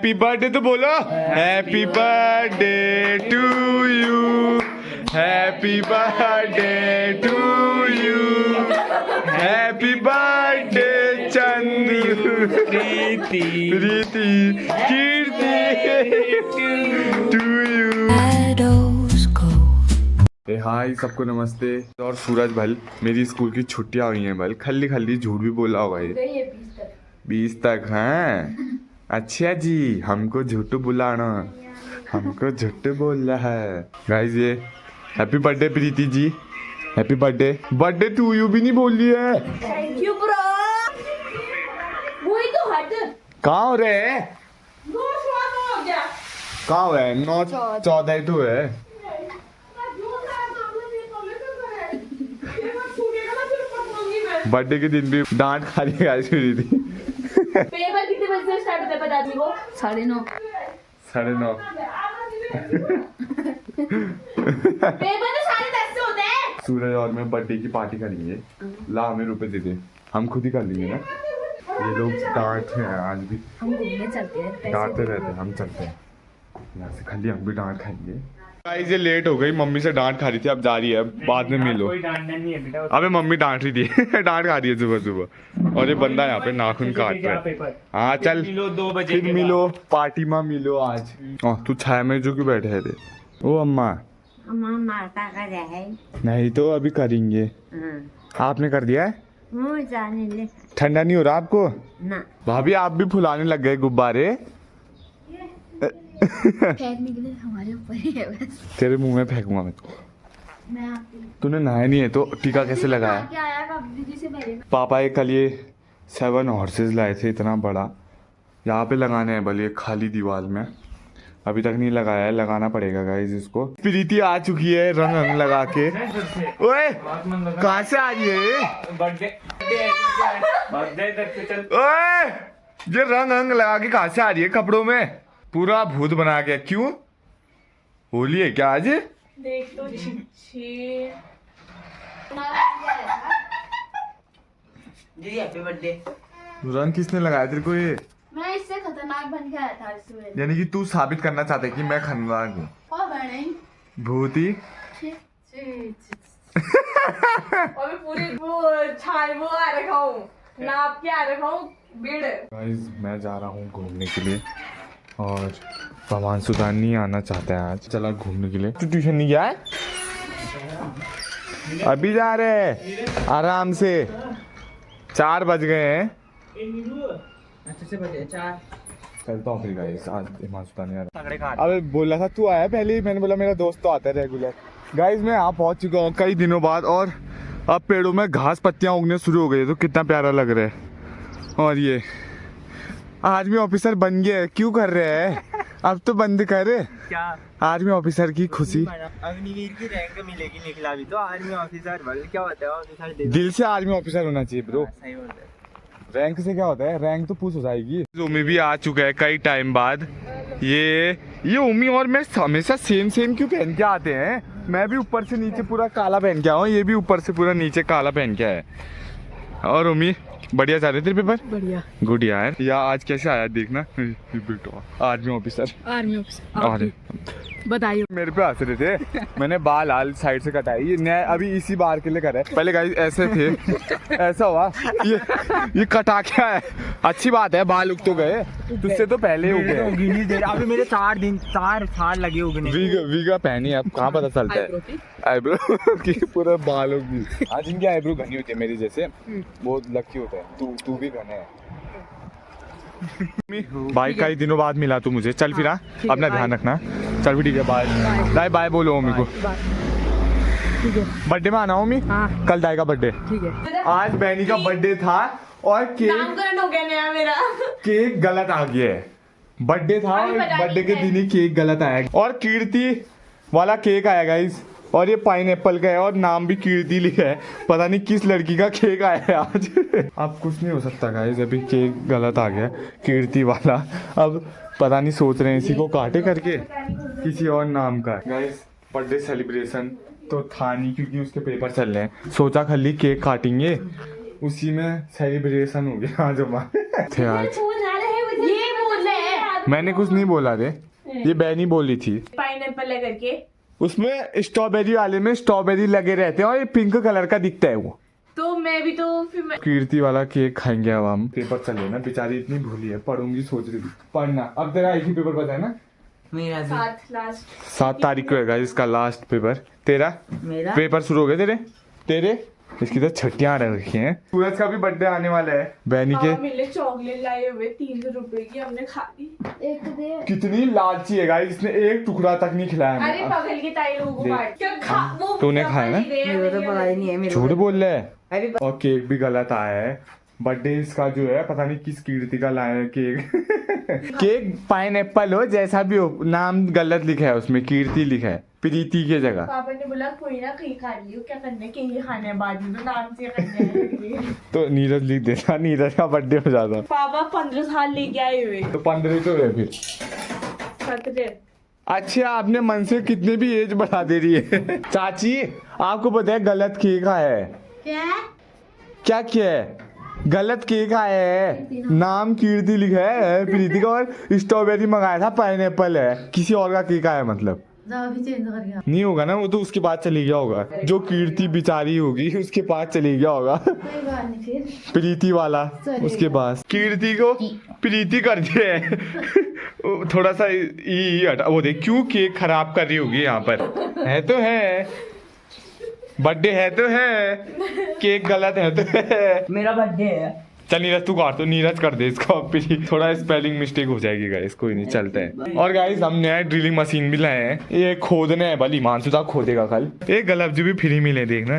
Happy birthday तो बोलो, happy birthday to you, happy birthday to you, happy birthday Chandu, Preeti Kirti to you. Hi सबको नमस्ते। और सूरज भल, मेरी स्कूल की छुट्टियां हुई हैं भल, खल्ली खल्ली झूठ भी बोला होगा ये। 20 तक हैं। अच्छा जी, हमको झूठ बुलाना, हमको झूठ बोल रहा है। गाइस ये happy birthday Preeti ji, happy birthday. Birthday to you भी नहीं बोल रही है। Thank you bro. वही तो हट। कहाँ हो रहे हैं? कहाँ हो रहे हैं? 9-14 तो है। बर्थडे के दिन भी डांट खा रही है थी। पेपर कितने बजे से स्टार्ट होता है पता थी वो? 9:30। 9:30। पेपर तो 10:30 से होते हैं। सूरज और मैं बर्थडे की पार्टी करेंगे। ला हमें रुपए दे दे, हम खुद ही कर लेंगे ना। ये लोग डांट हैं आज भी। हम घूमने चलते हैं। डांटते रहते हैं, हम चलते हैं यहाँ से, खाली हम भी डांट खाएंगे। गाइस ये लेट हो गई, मम्मी से डांट खा रही थी, अब जा रही है, बाद में मिलो। कोई डांटना नहीं है बेटा। अबे मम्मी डांट रही थी डांट खा रही है सुबह सुबह। और ये बंदा यहाँ पे नाखून काट रहा है। हाँ चल मिलो 2 बजे फिर मिलो, पार्टी में मिलो आज। तू छाया में जो क्यों बैठे थे? ओ अम्मा माता का है नहीं तो अभी करेंगे। आपने कर दिया है? जाने ले ठंडा नहीं हो रहा आपको? ना। भाभी आप भी फुलाने लग गए गुब्बारे। फेंकने के लिए हमारे ऊपर ही है बस। तेरे मुंह में फेंकूंगा मैं तो। मैं तूने नहाया नहीं है तो टीका कैसे लगाया? क्या आया कब दीदी से पहले? पापा एक कल ये 7 हॉर्सेस लाए थे, इतना बड़ा। यहाँ पे लगाने हैं भले खाली दीवार में, अभी तक नहीं लगाया है, लगाना पड़ेगा गाइस इसको। प्रीति आ चुकी है रंग रंग लगा के। ओए कहाँ से आ रही है? ओए ये रंग रंग लगा के कहाँ से आ रही है? कपड़ों में पूरा भूत बना के। क्यों? होली है क्या आज? देख तो दीदी हैप्पी बर्थडे। रंग किसने लगाया तेरे को ये? मैं इससे खतरनाक बन के आया था इसमें। यानी कि तू साबित करना चाहते कि मैं खतरनाक हूँ? और बने भूती। और पूरी वो छाल वो आ रखा हूँ, नाप के आ रखा हूँ बीड़। गाइस मैं जा रहा हूँ घूमने के लिए और भगवान सुधार नहीं आना चाहता है आज। चला घूमने के लिए। तू ट्यूशन नहीं गया है? अभी जा रहे हैं आराम से, 4 बज गए हैं। अच्छे से बजे 4। चलता हूँ फिर गाइस, आज भगवान सुधार नहीं आ रहा। अबे बोला था तू आया पहले ही, मैंने बोला मेरा दोस्त तो आता है रेगुलर। गाइस मैं यहाँ पहुँच चुका हूँ कई दिनों बाद, और अब पेड़ों में घास पत्तियाँ उगने शुरू हो गई है, तो कितना प्यारा लग रहा है। और ये आर्मी ऑफिसर बन गया, क्यों कर रहे हैं? अब तो बंद कर। क्या आर्मी ऑफिसर की खुशी। अग्निवीर की रैंक मिलेगी निकला भी तो आर्मी ऑफिसर बल क्या होता है? ऑफिसर दिल से आर्मी ऑफिसर होना चाहिए ब्रो। सही बोल रहे। रैंक से क्या होता है? रैंक तो पूछ हो जाएगी। उमी भी आ चुका है कई टाइम बाद। ये उमी और मैं हमेशा सेम क्यों पहन के आते हैं? मैं भी ऊपर से नीचे पूरा काला पहन के आया हूँ, ये भी ऊपर से पूरा नीचे काला पहन के आया है। और उमी बढ़िया जा रहे तेरे पेपर? बढ़िया। गुड यार। या आज कैसे आया देखना आर्मी ऑफिसर। अरे बताइए। मेरे पे हंस रहे थे, मैंने बाल हाल साइड से कटाई। ये नया अभी इसी बार के लिए करा है, पहले गाइस ऐसे थे। ऐसा हुआ ये कटा क्या है? अच्छी बात है, बाल उग तो गए, तुझसे तो पहले उग गए। अभी मेरे 4 साल लगे उगने। वीगा पहनी, अब कहाँ पता चलता है आईब्रो की पूरा बाल उग। आज इनकी आईब्रो घनी होती है मेरी जैसे, बहुत लकी होता है। तू भी घने है। भाई कई दिनों बाद मिला तू मुझे। चल फिर अपना ध्यान रखना। चल भी ठीक है, बाय बाय बोलो मम्मी को। बर्थडे में आना मम्मी। कल दाई का बर्थडे। ठीक है। आज बहनी का बर्थडे था और नामकरण हो गया नया मेरा। केक गलत आ गया है। बर्थडे था और बर्थडे के दिन ही केक गलत आया, और कीर्ति वाला केक आया गाइस, और ये पाइनएप्पल का है और नाम भी कीर्ति लिखा है। पता नहीं किस लड़की का केक आया है आज। अब कुछ नहीं हो सकता गाइस, अभी केक गलत आ गया कीर्ति वाला। अब पता नहीं, सोच रहे हैं इसी को काटे करके किसी और नाम का। गाइस बर्थडे सेलिब्रेशन तो था नहीं क्योंकि उसके पेपर चल रहे हैं, सोचा खाली केक काटेंगे, उसी में सेलिब्रेशन हो गया आज हमारे। थे आज ये बोल रहे हैं मैंने कुछ नहीं बोला रे, ये बहनी बोली थी। पाइनएप्पल है करके। उसमें स्ट्रॉबेरी वाले में स्ट्रॉबेरी लगे रहते हैं और ये पिंक कलर का दिखता है वो। तो मैं भी तो फिर कीर्ति वाला केक खाएंगे अब हम। पेपर चले ना, बेचारी इतनी भूली है, पढ़ूंगी सोच रही थी पढ़ना। अब तेरा एक ही पेपर बचा है ना? मेरा भी। 7 तारीख को है इसका लास्ट पेपर। तेरा मेरा पेपर शुरू हो गए तेरे इसकी तो छुट्टियां आ रखी हैं। सूरज का भी बर्थडे आने वाला है। बहनी के मिले चॉकलेट लाए हुए 300 रुपए की, हमने खा ली। एक तो दे। कितनी लालची है गाइस, इसने एक टुकड़ा तक नहीं खिलाया हमें। अरे बगल के ताई लोगों को बांट क्या खा वो। तूने खाया ना? मेरा तो पता ही नहीं है मेरे झूठ बोल रहा है। अभी और केक भी गलत आया है। बर्थडे इसका जो है पता नहीं किस कीर्ति का लाया है केक। केक पाइनएप्पल हो जैसा भी हो, नाम गलत लिखा है उसमें, कीर्ति लिखा है प्रीति की जगह। पापा ने बोला कोई ना कहीं खा लियो, क्या करना है, कहीं खाना है बाद में, तो नाम से करना है। तो नीरज लिख देता, नीरज का बर्थडे हो जाता। पापा 15 साल लेके आए हुए। तो 15 तो है फिर। 17। अच्छा, आपने मन से कितने भी एज बढ़ा दे रही है। चाची आपको पता है गलत केक आया है। क्या है? गलत केक आया है, नाम कीर्ति लिखा है प्रीति का, और स्ट्रॉबेरी मंगाया था, पाइनएप्पल है, किसी और का केक आया मतलब। नहीं होगा ना, वो तो उसके बाद चली गया होगा। जो कीर्ति बेचारी होगी उसके पास चली गया होगा। प्रीति वाला उसके पास कीर्ति को प्रीति कर दिया है। थोड़ा सा हटा, वो देख क्यों केक खराब कर रही होगी यहाँ पर। है तो है, बर्थडे है तो है, केक गलत है तो है। मेरा बर्थडे है। चल नीरज तू काट, तो नीरज कर दे इसको। अब थोड़ा स्पेलिंग मिस्टेक हो जाएगी गाइस, कोई नहीं, चलते हैं। और गाइस हम नया ड्रिलिंग मशीन भी लाए हैं, ये खोदने है, भली मानसूदा खोदेगा कल। एक गलत जो भी फ्री मिले देखना।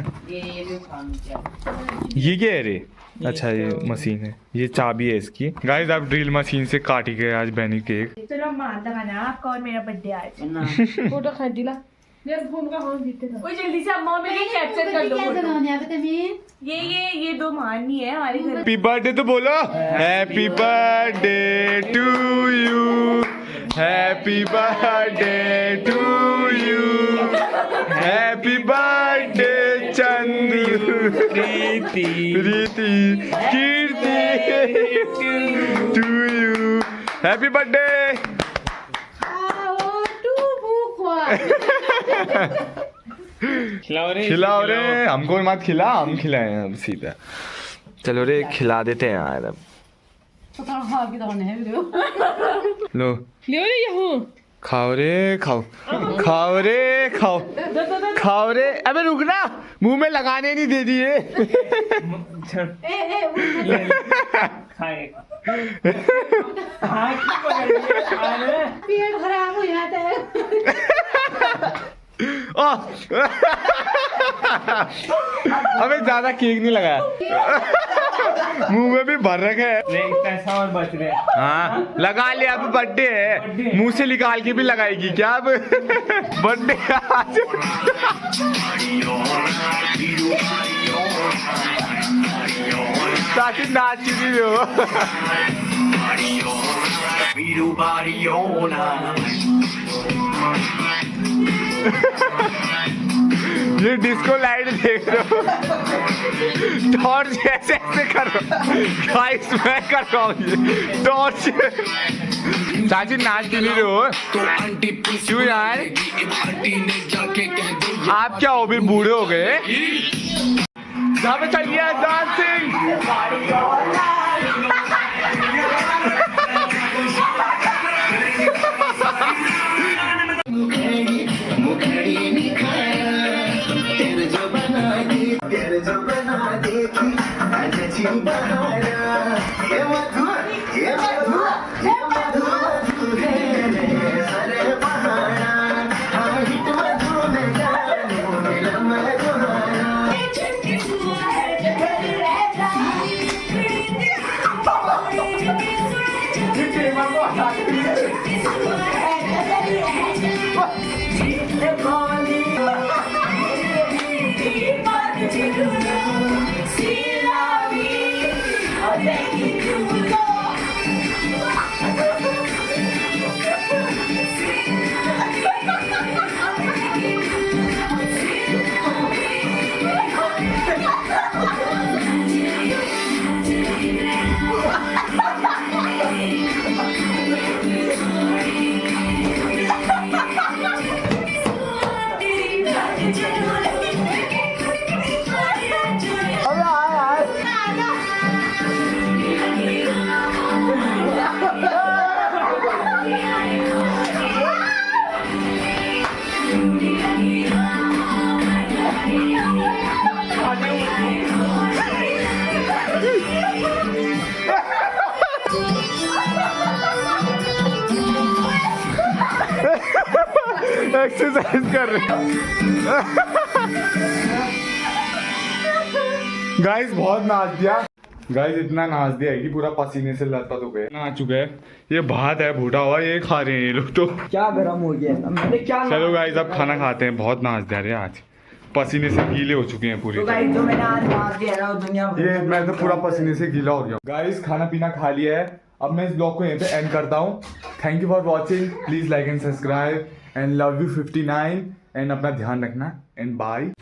ये क्या है रे? अच्छा ये मशीन है, ये चाबी है इसकी। गाइस आप ड्रिल मशीन से काट ही गए आज बहनी केक। चलो मान लगाना आपका और मेरा बर्थडे आज। फोटो खरीद दिला फोन का फोन जीते था। जल्दी से अम्मा मेरे कैप्चर कर लो। ये 2 माननी है हमारे घर। हैप्पी बर्थडे तो बोलो। Happy birthday to you, happy birthday to you, happy birthday Chandu, Preeti Kirti to you, happy birthday. खिलाओ रे, हमको मत खिला, हम खिलाए हम सीधा। चलो रे खिला देते हैं यार अब। लो खाओ रे खाओ रे। अबे रुकना, मुंह में लगाने नहीं दे दिए। पेट खराब हो जाता है। अबे ज्यादा केक नहीं लगाया, मुंह में भी भर रखा है। पैसा और बच रहे। हाँ लगा लिया, अब बर्थडे है, मुंह से निकाल के भी लगाएगी क्या अब? बर्थडे आज। ताकि नाच भी हो। ये डिस्को लाइट देख रहे हो, टॉर्च ऐसे ऐसे कर रहा हूँ गाइस, मैं कर रहा हूँ ये टॉर्च। चाची नाच क्यों नहीं रहे हो? क्यों यार, आप क्या हो भी बूढ़े हो गए? जहाँ पे चलिए डांसिंग। एक्सरसाइज कर रहे गाइस बहुत नाच दिया गाइस, इतना नाच दिया है कि पूरा पसीने से लथपथ हो गए, नाच चुके हैं। ये भात है भूटा हुआ, ये खा रहे हैं ये लोग तो। क्या गरम हो गया मैंने क्या चलो गाइस अब खाना खाते हैं, बहुत नाच दिया रे आज, पसीने से गीले हो चुके हैं पूरे। तो गाइस जो मैंने आज मार दिया ना वो दुनिया भर ये मैं तो पूरा पसीने से गीला हो गया। गाइस खाना पीना खा लिया है, अब मैं इस ब्लॉग को यहीं पे एंड करता हूँ। Thank you for watching, please like and subscribe and love you 59 and अपना ध्यान रखना एंड बाय।